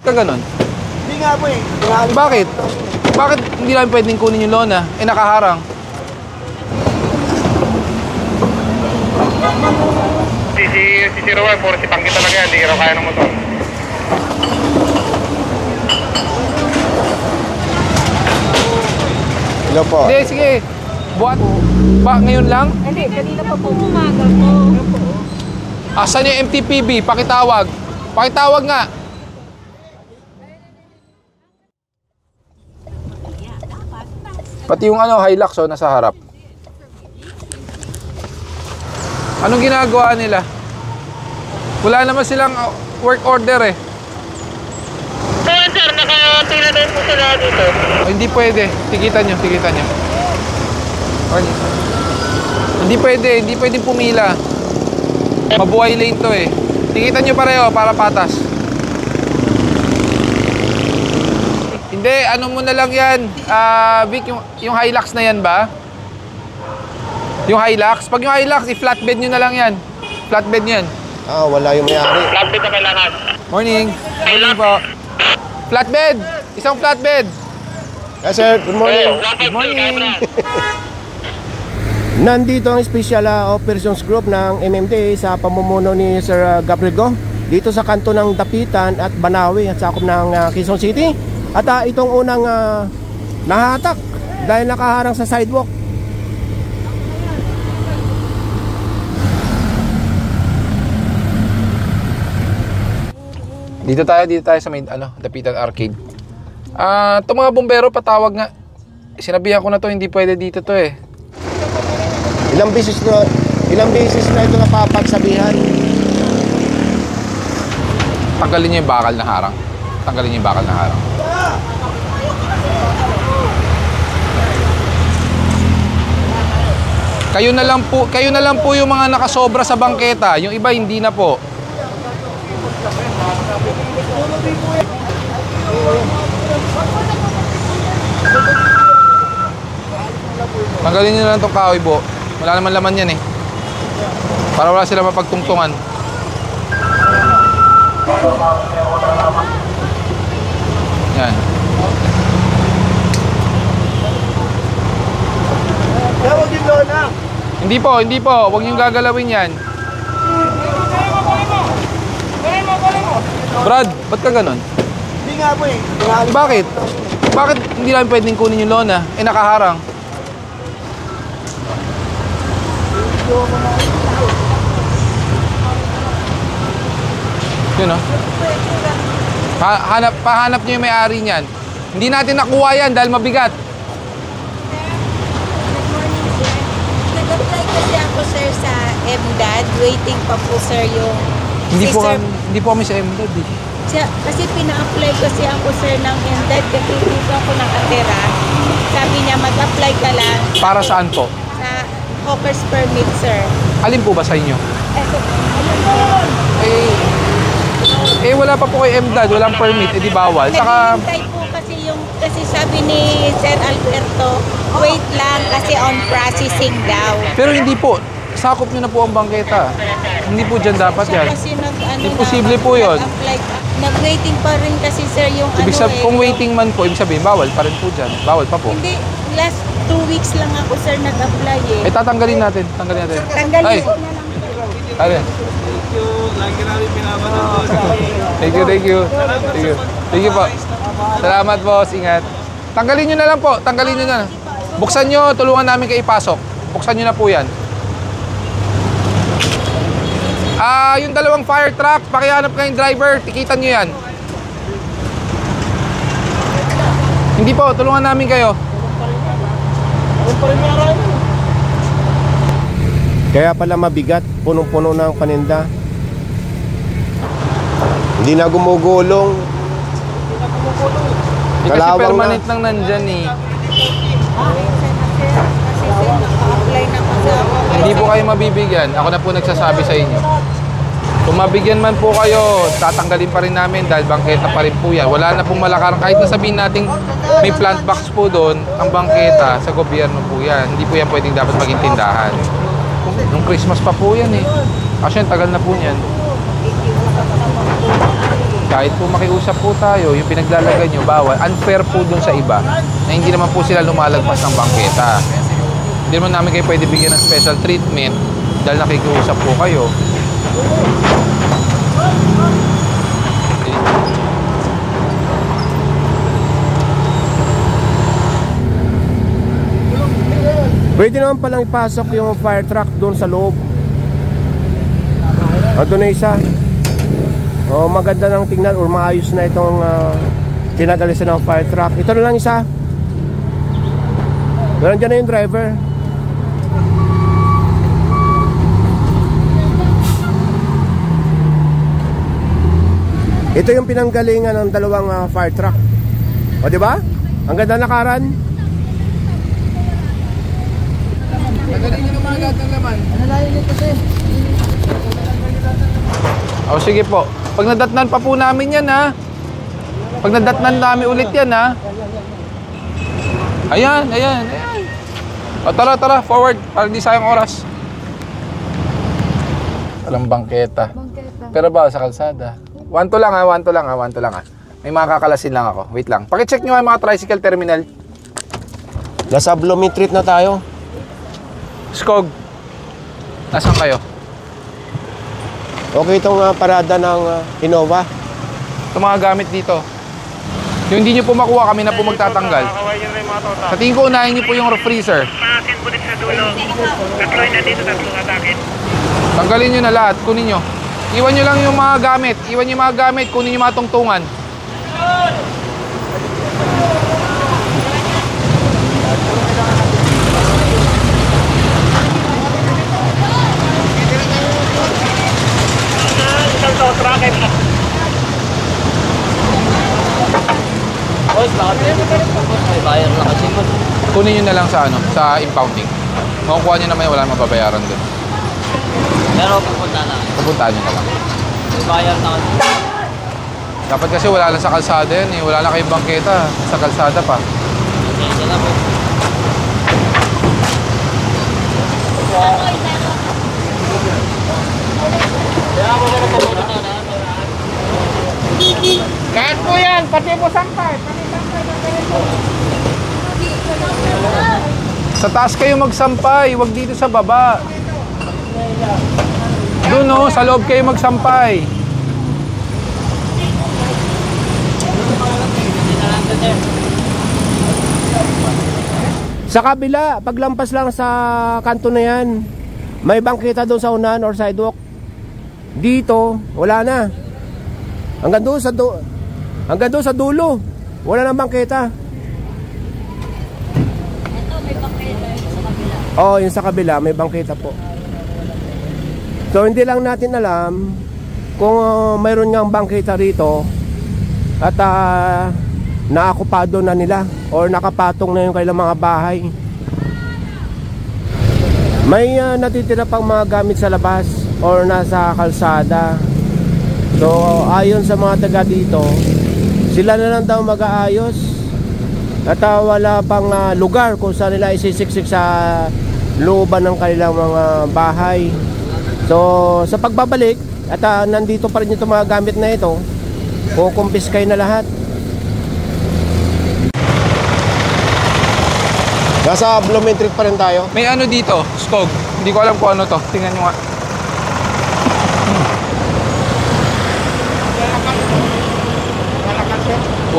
ka ganon? Hindi nga po eh. Bakit? Bakit hindi namin pwedeng kunin yung lona? Eh, nakaharang. Si Rowan, puro si Pangki talaga yan. Hindi raw kaya ng motor. Hello po. Hindi, sige. Buhat. Ba, ngayon lang? Hindi, kanina pa po umaga po. Asan yung MTPB? Pakitawag. Pakitawag nga. Pati yung Hilux nasa harap. Anong ginagawa nila? Wala naman silang work order eh. Sir, nakatila din po sila dito. Oh, hindi pwede. Tikitan nyo, tikitan nyo. Hindi pwedeng pumila. Mabuhay lane to eh. Tikitan nyo pareho para patas. Hindi, ano mo na lang yan. Vic, yung Hilux na yan ba? Yung Hilux? Pag yung Hilux, i-flatbed nyo na lang yan. Flatbed nyo yan. Wala yung may-ari. Flatbed na kailangan. Morning. Morning po. Flatbed! Isang flatbed! Yes sir, good morning. Good morning. Nandito ang Special Operations Group ng MMDA sa pamumuno ni Sir Gabriel Go dito sa kanto ng Dapitan at Banawi at sakop ng Quezon City. At itong unang nahatak dahil nakaharang sa sidewalk. Dito tayo sa may Dapitan Arcade. Itong mga bumbero patawag nga. Sinabihan ko na to, hindi pwede dito to eh. Ilang beses na ito napapagsabihan. Tanggalin niyo yung bakal na harang. Tanggalin niyo yung bakal na harang. Kayo na lang po yung mga nakasobra sa bangketa. Yung iba hindi na po. Tanggalin nyo na lang itong kahoy po. Wala naman laman yan eh. Para wala sila mapagtungtungan. Yan. Hindi po. Huwag nyo gagalawin yan. Brad, ba't ka ganon? Hindi nga po eh. Bakit? Bakit hindi namin pwedeng kunin yung lona? Eh, nakaharang. Yun o. Pahanap nyo yung may-ari niyan. Hindi natin nakuha yan dahil mabigat. Nag-apply kasi ako sir sa MDAD. Waiting pa po sir yung... Hindi po kami sa MDAD eh. Kasi pina-apply kasi ako sir ng MDAD kasi dito ako nakatira. Sabi niya mag-apply ka lang. Para saan po? Sa hawker's permit sir. Alin po ba sa inyo? Wala pa po kay MDAD, walang permit, edi bawal. Saka... Naghihintay po kasi sabi ni Sir Alberto, wait lang kasi on processing daw. Pero hindi po. Sakop nyo na po ang bangketa. Hindi po dyan dapat yan. Kasi Imposible po yun. Nag-waiting pa rin kasi sir yung Kung waiting man po, ibig sabihin, bawal pa rin po dyan. Bawal pa po. Hindi, last 2 weeks lang ako sir nag-apply eh. Tatanggalin natin. Tanggalin po na lang. Ay. Lagi namin pinapanood. Thank you po. Salamat boss, ingat. Tanggalin nyo na lang po, Buksan nyo, tulungan namin kayo ipasok. Buksan nyo na po yan. Yung dalawang fire truck, pakihanap kayong driver, tikitan nyo yan. Hindi po, tulungan namin kayo. Kaya pala mabigat, punong-puno ng paninda. Hindi na gumugulong. Kasi permanent nang nandyan eh. Hindi po kayo mabibigyan. Ako na po nagsasabi sa inyo. Kung mabigyan man po kayo, tatanggalin pa rin namin dahil bangketa pa rin po yan. Wala na pong malakaran. Kahit nasabihin natin may plant box po doon, ang bangketa sa gobyerno po yan. Hindi po yan pwedeng dapat maging tindahan. Nung Christmas pa po yan eh. Actually, tagal na po yan. kahit po makiusap po tayo, yung pinaglalagan nyo, bawal, unfair po dun sa iba na hindi naman po sila lumalagpas ng bangketa. Hindi naman namin kayo pwede bigyan ng special treatment dahil nakikiusap po kayo. Pwede naman palang ipasok yung fire truck doon sa loob. Doon na isa. Maganda ng tingnan or maayos na itong tinagalisan ng fire truck. Ito na lang isa. Nandiyan na yung driver. Ito yung pinanggalingan ng dalawang fire truck. O di ba? Ang ganda nakaran. Nagaling nyo naman agad ng laman. O sige po. Pag nadatnan pa po namin yan ha. Pag nadatnan namin ulit yan ha. Ayan. O tara, forward. Para di sayang oras. Walang bangketa. Pero ba sa kalsada? 1 to lang ha. May mga kakalasin lang ako. Wait lang. Pakicheck nyo ang mga tricycle terminal. Nasa Blooming Street na tayo. Skog. Nasaan kayo? Okay itong parada ng Innova. Ito mga gamit dito. Yung hindi nyo po makuha, kami na po magtatanggal. Sa tingin ko, unahin nyo po yung freezer. Tanggalin nyo na lahat, kunin nyo. Iwan nyo lang yung mga gamit. Kunin nyo mga tungtungan. Kunin nyo na lang sa impounding. Makukuha nyo naman, wala mababayaran dun. Pero pupuntahan nyo na lang. bayar na kasi. Dapat kasi wala lang sa kalsada yan eh. Wala na kayong bangketa. Sa kalsada pa. Hindi na po. Kahit po yan, pati po sampay. Sa taas kayo magsampay, wag dito sa baba. Doon o, sa loob kayo magsampay. Sa kabila, paglampas lang sa kanto na yan, may bangketa doon sa unahan or sidewalk. Dito, wala na. Hanggang doon sa dulo, wala nang bangketa. Oh, yung sa kabila, may bangketa po. So, hindi lang natin alam kung mayroon ngang bangketa rito at naakupado na nila or nakapatong na yung kailang mga bahay. May natitira pang mga gamit sa labas or nasa kalsada. So, ayon sa mga taga dito, sila na lang daw mag-aayos at wala pang lugar kung saan nila isisiksik sa looban ng kanilang mga bahay. So, sa pagbabalik at nandito pa rin itong mga gamit na ito, kukumpiskay na lahat. Nasa Blooming Street pa rin tayo. May ano dito, skog. Hindi ko alam kung ano to. Tingnan nyo nga.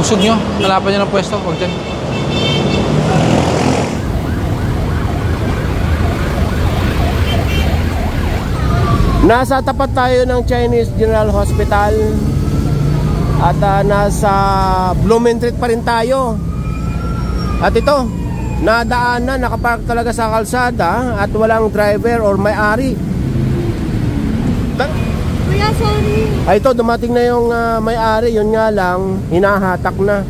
Usog nyo. Hanapan nyo ng pwesto. Huwag dyan. Nasa tapat tayo ng Chinese General Hospital at nasa Blooming Street pa rin tayo. At ito, nadaanan, nakapark talaga sa kalsada at walang driver or may-ari. Kuya, sorry. Ay ito, dumating na yung may-ari, yun nga lang, hinahatak na.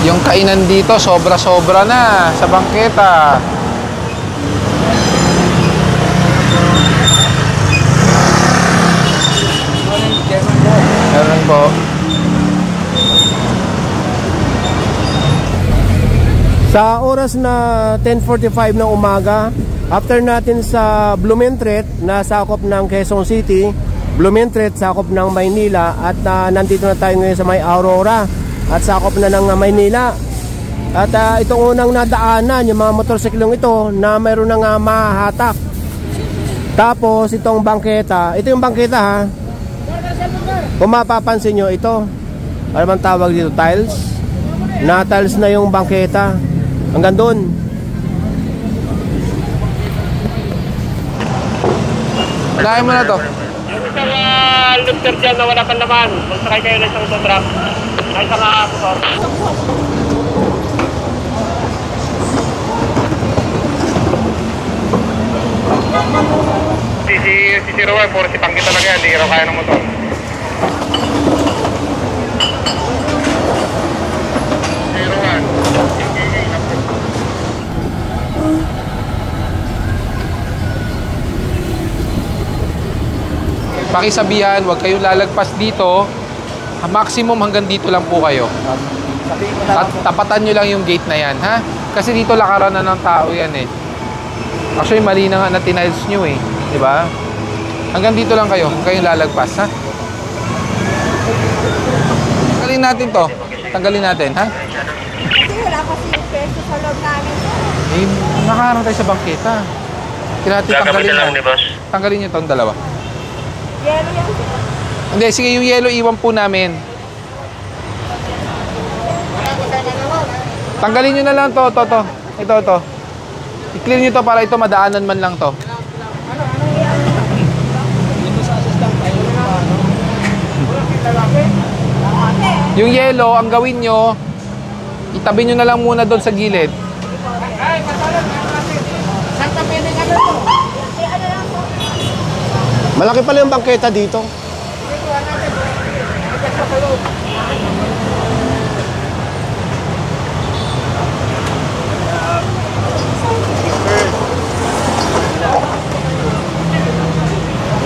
Yung kainan dito, sobra-sobra na sa bangketa. Meron po. po. Sa oras na 10:45 ng umaga, after natin sa Blumentritt na sakop ng Quezon City, Blumentritt sakop ng Maynila, at nandito na tayo ngayon sa may Aurora at sakop na ng Maynila. At itong unang nadaanan, yung mga motorsiklong ito na mayroon ng mahahatak. Tapos itong bangketa, ito yung bangketa ha. Kung mapapansin nyo, ito ano bang tawag dito? Tiles. Na-tiles na yung bangketa hanggang doon. Unahin mo na to. Yung isang looter dyan na wala pang laman. Magsakay kayo ng isang truck. Ay, isang motor. Si Rowan, puro si Panggi talaga yan. Hindi raw kaya ng motor. Si Rowan. Pakisabihan, huwag kayong lalagpas dito. Maximum hanggang dito lang po kayo. At tapatan nyo lang yung gate na yan, ha? Kasi dito lakaran na ng tao yan eh. Actually, mali na nga na tiniles nyo eh. Diba? Hanggang dito lang kayo, huwag kayong lalagpas, ha? Tanggalin natin to. Tanggalin natin, ha? Kasi wala kasi yung peso sa loob namin. Eh, nakaharang tayo sa bangketa. Kailangan tanggalin nyo. Tanggalin nyo itong dalawa. Yelo yan. Hindi, sige, yung yellow iwan po namin. Tanggalin nyo na lang to. Ito. I-clear nyo to para ito madaanan man lang to. Yung yellow, ang gawin nyo, itabi nyo na lang muna doon sa gilid. Malaki pala yung bangketa dito.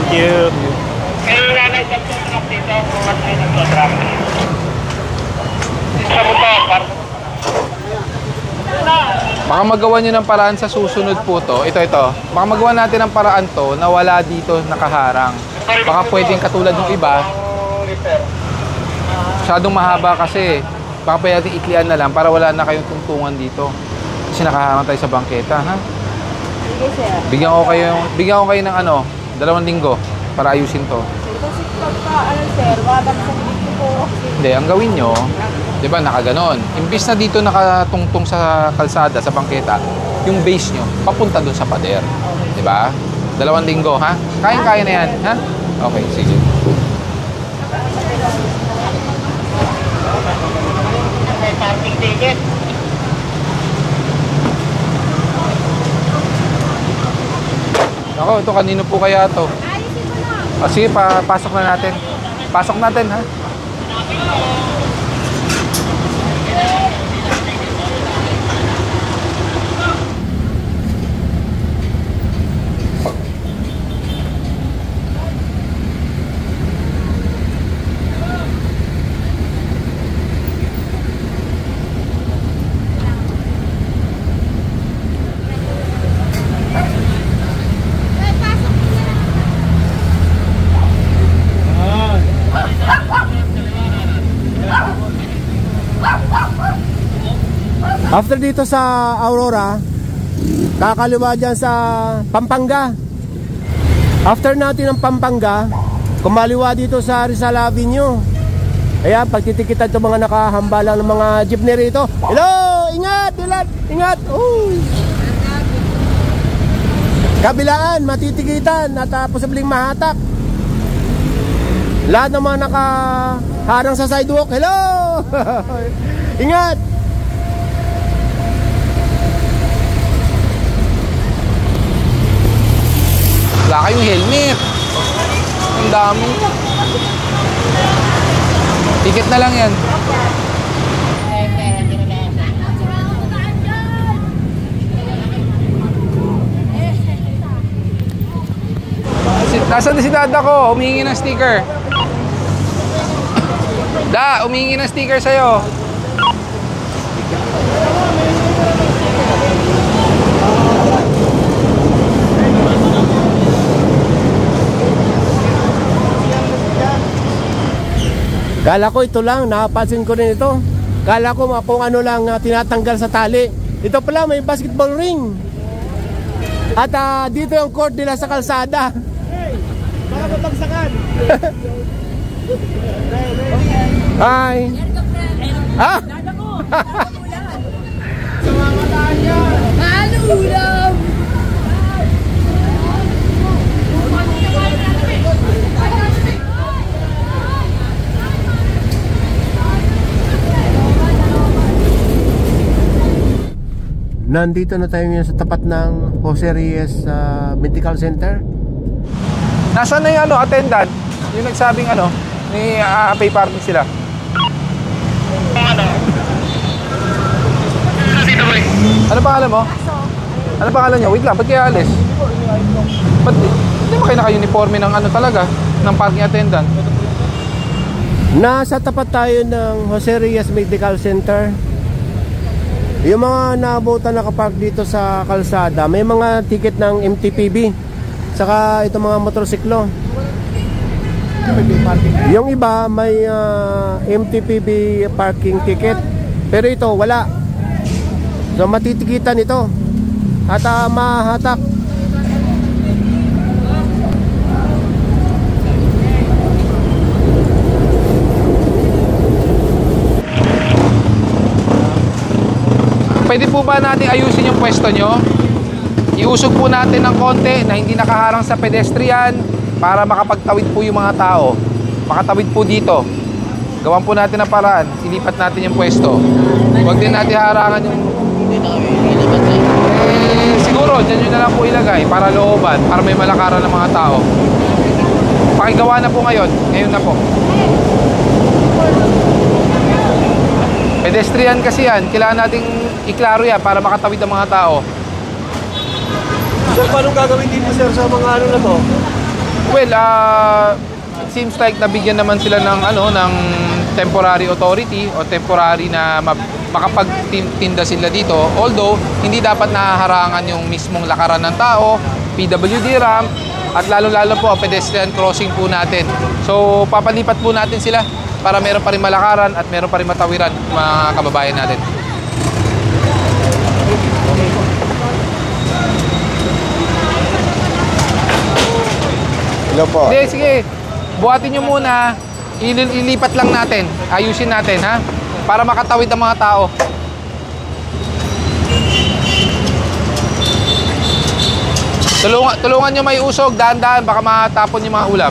Thank you. Kaya nga na isang truck dito. Kung ay nag-truck. Sa motor. Baka magawa nyo ng paraan sa susunod po to. Ito. Baka magawa natin ng paraan to na wala dito nakaharang. Baka pwedeng katulad ng iba. Masyadong mahaba kasi. Baka pwede iklian na lang para wala na kayong tungtungan dito. Kasi nakaharang tayo sa bangketa, ha? Sige, sir. Bigyan ko kayo ng 2 linggo para ayusin to. Kasi pagka, sir, wabagsak dito po. Hindi, ang gawin nyo, di ba, nakaganon. Imbis na dito nakatungtong sa kalsada, sa bangketa, yung base nyo, papunta dun sa pader. Di ba? 2 linggo, ha? Kaya na yan, ha? Okay, sige. May parking ticket. Ako, ito kanino po kaya to? Sige, pasok na natin. Pasok natin, ha? After dito sa Aurora, kakaliwa dyan sa Pampanga. After natin ng Pampanga, kumaliwa dito sa Rizal Avenue. Ayan, pagtitikitan itong mga nakahambalang ng mga jeepney rito. Hello! Ingat! Ingat! Kabilaan, matitikitan at posibleng mahatak. Lahat ng mga nakaharang sa sidewalk. Hello! Ingat! Wala kayong helmet. Ang dami. Ticket na lang yan. Nasaan na si dada ko? Humingi ng sticker. Da, umingi ng sticker sa'yo. Kala ko ito lang, napansin ko rin ito. Kala ko kung ano lang tinatanggal sa tali. Ito pala, may basketball ring. At dito yung court nila sa kalsada. Hey, baka mabagsakan. Hi. Ah? Ano ulam? Nandito na tayo ngayon sa tapat ng Jose Reyes Medical Center. Nasaan na yung attendant? Yung nagsabing may pay parking sila. Ano pangalan mo? Ano pangalan niya? Wait lang, ba't kaya alis? Ba't hindi mo kayo naka-uniforme ng talaga? Ng parking attendant? Nasa tapat tayo ng Jose Reyes Medical Center. Yung mga naabutan nakapark dito sa kalsada, may mga ticket ng MTPB. Saka itong mga motorsiklo. Yung iba may MTPB parking ticket. Pero ito wala. So matitikitan ito. At mahatak. Pwede po ba natin ayusin yung pwesto nyo? Iusog po natin ng konti na hindi nakaharang sa pedestrian para makapagtawid po yung mga tao. Makatawid po dito. Gawan po natin ang paraan. Ilipat natin yung pwesto. Huwag din natin harangan yung... siguro, dyan nyo na lang po ilagay para looban, para may malakaran ng mga tao. Pakigawa na po ngayon. Ngayon na po. Pedestrian kasi yan. Kailangan nating iklaro yan para makatawid ang mga tao. Sir, paano gagawin dito sir sa mga na to? Well, it seems like nabigyan naman sila ng ng temporary authority o temporary na makapagtinda sila dito. Although hindi dapat nahaharangan yung mismong lakaran ng tao, PWD ramp, at lalo-lalo po ang pedestrian crossing po natin. So papalipat po natin sila para meron pa rin malakaran at meron pa rin matawiran mga kababayan natin. Hello po. Hindi, sige. Buhatin nyo muna. Ilipat lang natin. Ayusin natin, ha? Para makatawid ang mga tao. Tulungan nyo may usog. Dahan-dahan. Baka matapon yung mga ulam.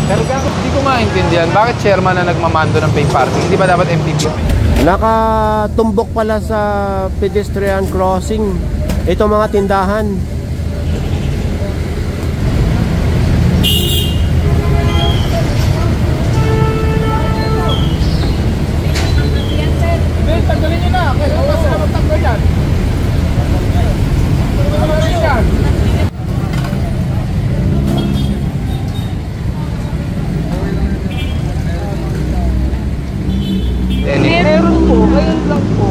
Pero hindi ko maintindihan. Bakit chairman na nagmamando ng pay parking? Hindi ba dapat MPP? Nakatumbok pala sa pedestrian crossing ito mga tindahan. Tanggalin nyo na. Kaya mas na magtanggal yan. Meron po, ngayon lang po.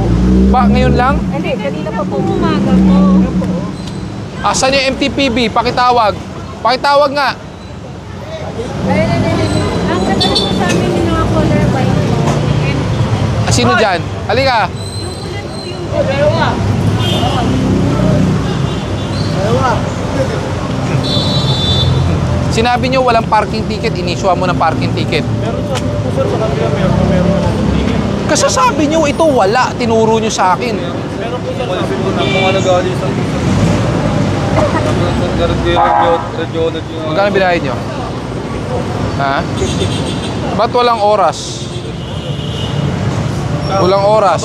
Ba, ngayon lang? Hindi, kanina pa po umaga po. Asan yung MTPB? Pakitawag. Pakitawag nga. Ayun. Ang ganda po sa amin yung mga color white po. Sino dyan? Halika. Yung ulan po yung... Sinabi nyo walang parking ticket, iniswa mo ng parking ticket. Meron sa sir sa kanila meron. Kasasabi nyo ito wala, tinuro nyo sa akin. Meron po sir. Kung ano galing sa Magkano binayad nyo? Ha? Ba't walang oras? Walang oras.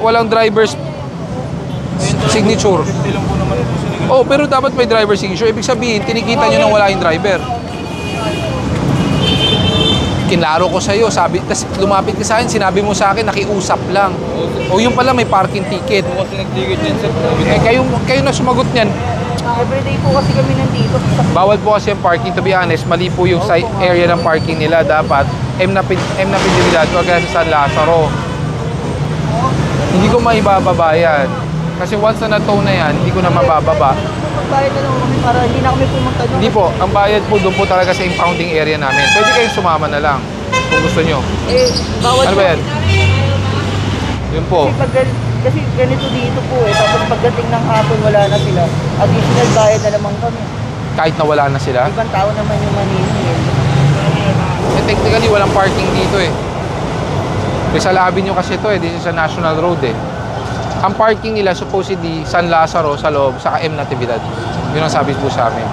Walang driver's signature. Oh, pero dapat may driver's signature. Ibig sabihin, tinikita nyo nang wala yung driver. Kinlaro ko sa'yo, sabi, tas lumapit ka sa akin, sinabi mo sa akin, nakiusap lang. O yung pala, may parking ticket. Kasi nag-ticket yan, sir. Kayo na sumagot niyan. Everyday po kasi kami nandito. Bawal po kasi yung parking, to be honest, mali po yung side area ng parking nila. Dapat, M na Pindibilidad o kaya sa San Lazaro. Hindi ko maibababa yan. Kasi once na na-tow na yan, hindi ko na mabababa. Magbayad na lang kami para hindi na kami pumunta doon. Hindi po, ang bayad po doon po talaga sa impounding area namin. Pwede kayong sumama na lang kung gusto nyo. Bawal Ano ba yan? Yun po. Kasi ganito dito po tapos pagdating ng hapon wala na sila. Additional bayad na naman kami. Kahit na wala na sila. Ibang tao naman yung maniningil. Technically, walang parking dito eh. Rizal Avenue kasi ito eh. This is a national road eh. Ang parking nila supposedly San Lazaro sa loob, saka M Natividad. Yun ang sabi po sa amin.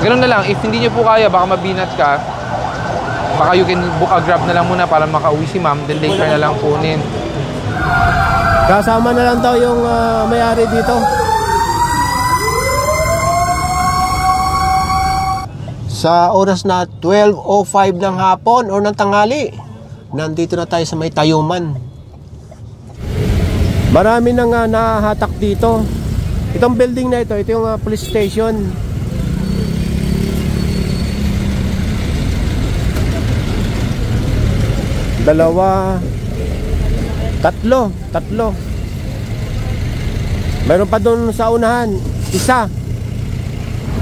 Ganun na lang, if hindi nyo po kaya, baka mabinat ka, baka you can book a Grab na lang muna para makauwi si ma'am, then later na lang kunin. Kasama na lang daw yung may-ari dito. Sa oras na 12:05 ng hapon o ng tanghali, nandito na tayo sa may Tayuman. Marami nang nahahatak dito. Itong building na ito yung police station. Dalawa, tatlo. Mayroon pa doon sa unahan, isa.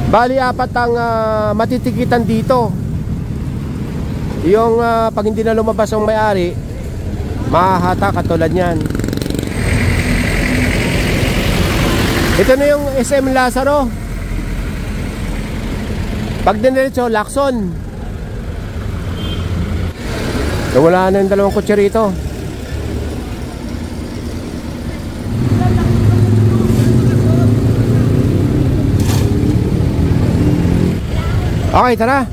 Bali, 4 ang matitikitan dito. Yung pag hindi na lumabas ang may-ari, mahahatak katulad yan. Ito na yung SM Lazaro. Pag diniretso, Lacson. Wala na yung 2 kotse rito. Okay, tara.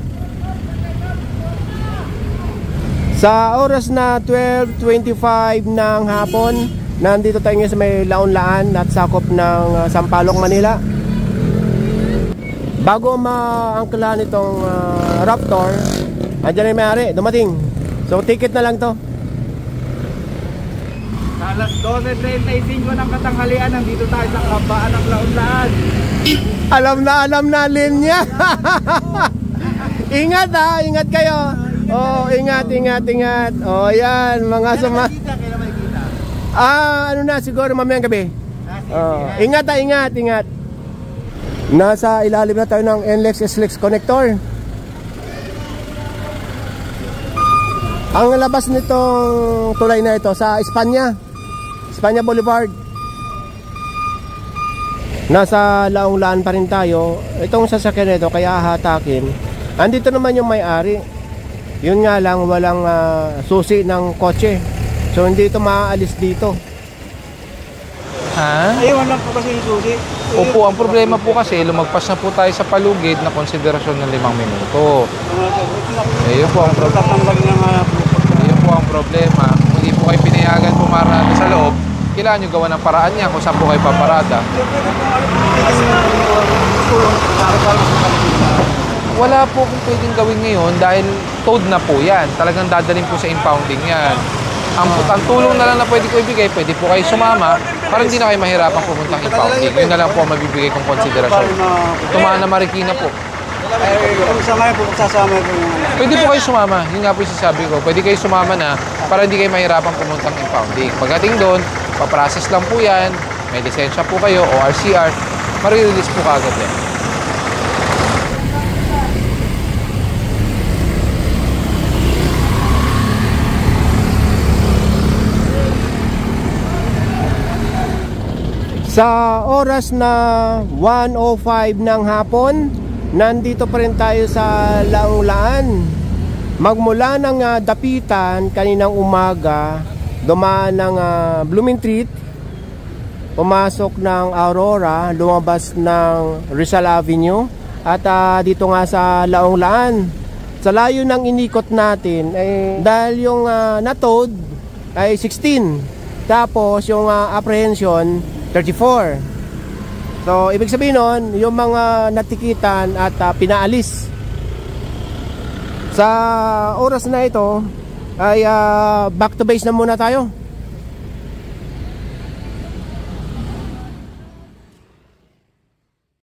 Sa oras na 12:25 ng hapon, nandito tayo ngayon sa may Laon-Laan at sakop ng Sampaloc, Manila. Bago maangklahan itong Raptor, andyan yung may-ari, dumating. So ticket na lang to. Alas 12:35 ng katanghalian, nandito tayo sa kabaan ng Laon-Laan. Alam na linya. Ingat ha, ingat kayo. Oh, ingat. Oh, yan, mga sama. Ano na, siguro mamayang gabi. Ingat. Nasa ilalim na tayo ng NLEX-SLEX connector. Ang labas nitong tulay na ito sa Espanya Boulevard. Nasa Laong-Laan pa rin tayo. Itong sasakyan nito kaya hatakin. Andito naman yung may-ari. Yun nga lang, walang susi ng kotse. So hindi ito maaalis dito. Ha? Ayun lang po kasi yung susi. Opo, ang problema po kasi, lumagpas na po tayo sa palugid na konsiderasyon ng 5 minuto. Ayun po ang problema. Ayun po ang problema. Hindi po kayo pinayagan pumarada sa loob. Kailangan nyo gawa ng paraan niya kung saan po kayo paparada. Wala po kung pwedeng gawin ngayon dahil towed na po yan. Talagang dadalhin po sa impounding yan. Ang tulong na lang na pwede ko ibigay, pwede po kayo sumama para hindi na kayo mahirapan pumuntang impounding. Yun na lang po ang mabibigay kong konsiderasyon. Tumaan na Marikina po. Pwede po kayo sumama. Yun nga po yung sasabi ko. Pwede kayo sumama na para hindi kayo mahirapan pumuntang impounding. Pagdating doon, paprocess lang po yan. May lisensya po kayo o RCR. Marirelease po kagad yan. Sa oras na 1:05 ng hapon, nandito pa rin tayo sa Laong-Laan. Magmula ng Dapitan kaninang umaga, dumaan ng Blumentritt, pumasok ng Aurora, lumabas ng Rizal Avenue at dito nga sa Laong-Laan. Sa layo ng inikot natin, dahil yung na-towed ay 16, tapos yung apprehension 34. So ibig sabihin nun, yung mga natikitan at pinaalis Sa oras na ito ay back to base na muna tayo.